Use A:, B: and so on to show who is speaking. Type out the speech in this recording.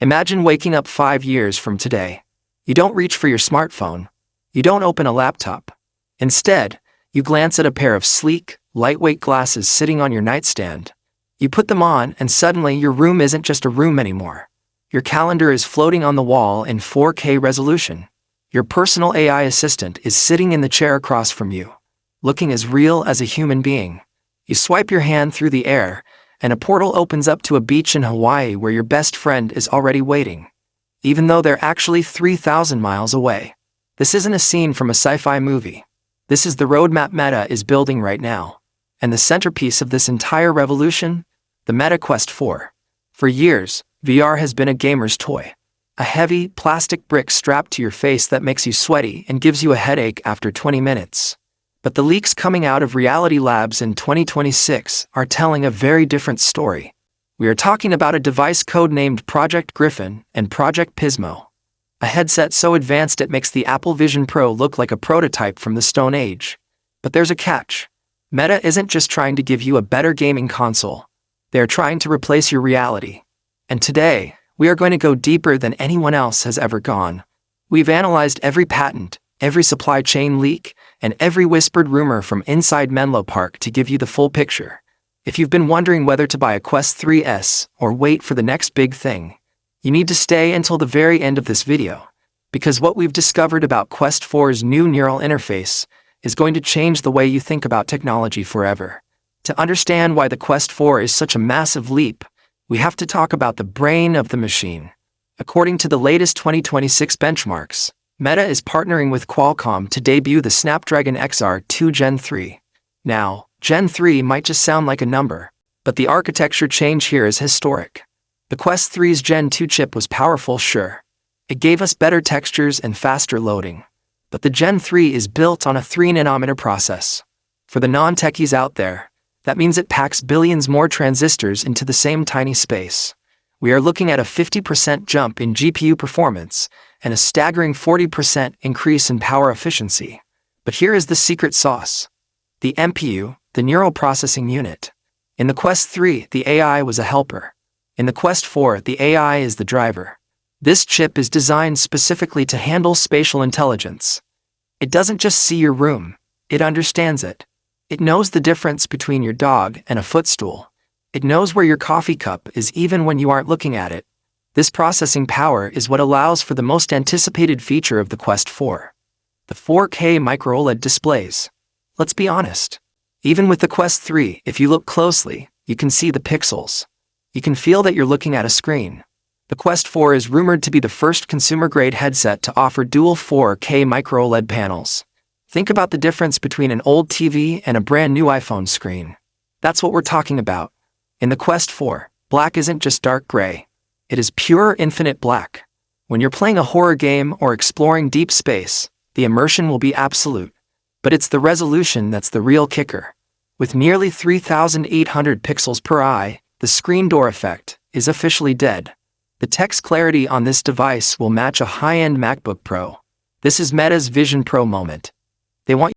A: Imagine waking up 5 years from today. You don't reach for your smartphone. You don't open a laptop. Instead, you glance at a pair of sleek, lightweight glasses sitting on your nightstand. You put them on, and suddenly your room isn't just a room anymore. Your calendar is floating on the wall in 4K resolution. Your personal AI assistant is sitting in the chair across from you, looking as real as a human being. You swipe your hand through the air, and a portal opens up to a beach in Hawaii where your best friend is already waiting, even though they're actually 3,000 miles away. This isn't a scene from a sci-fi movie. This is the roadmap Meta is building right now. And the centerpiece of this entire revolution? The Meta Quest 4. For years, VR has been a gamer's toy. A heavy, plastic brick strapped to your face that makes you sweaty and gives you a headache after 20 minutes. But the leaks coming out of Reality Labs in 2026 are telling a very different story. We are talking about a device codenamed Project Griffin and Project Pismo. A headset so advanced it makes the Apple Vision Pro look like a prototype from the Stone Age. But there's a catch. Meta isn't just trying to give you a better gaming console. They are trying to replace your reality. And today, we are going to go deeper than anyone else has ever gone. We've analyzed every patent, every supply chain leak, and every whispered rumor from inside Menlo Park to give you the full picture. If you've been wondering whether to buy a Quest 3S or wait for the next big thing, you need to stay until the very end of this video, because what we've discovered about Quest 4's new neural interface is going to change the way you think about technology forever. To understand why the Quest 4 is such a massive leap, we have to talk about the brain of the machine. According to the latest 2026 benchmarks, Meta is partnering with Qualcomm to debut the Snapdragon XR2 Gen 3. Now, Gen 3 might just sound like a number, but the architecture change here is historic. The Quest 3's Gen 2 chip was powerful, sure. It gave us better textures and faster loading. But the Gen 3 is built on a 3nm process. For the non-techies out there, that means it packs billions more transistors into the same tiny space. We are looking at a 50% jump in GPU performance and a staggering 40% increase in power efficiency. But here is the secret sauce. The NPU, the neural processing unit. In the Quest 3, the AI was a helper. In the Quest 4, the AI is the driver. This chip is designed specifically to handle spatial intelligence. It doesn't just see your room, it understands it. It knows the difference between your dog and a footstool. It knows where your coffee cup is even when you aren't looking at it. This processing power is what allows for the most anticipated feature of the Quest 4. The 4K Micro-OLED displays. Let's be honest. Even with the Quest 3, if you look closely, you can see the pixels. You can feel that you're looking at a screen. The Quest 4 is rumored to be the first consumer-grade headset to offer dual 4K Micro-OLED panels. Think about the difference between an old TV and a brand new iPhone screen. That's what we're talking about. In the Quest 4, black isn't just dark gray. It is pure infinite black. When you're playing a horror game or exploring deep space, the immersion will be absolute. But it's the resolution that's the real kicker. With nearly 3,800 pixels per eye, the screen door effect is officially dead. The text clarity on this device will match a high-end MacBook Pro. This is Meta's Vision Pro moment. They want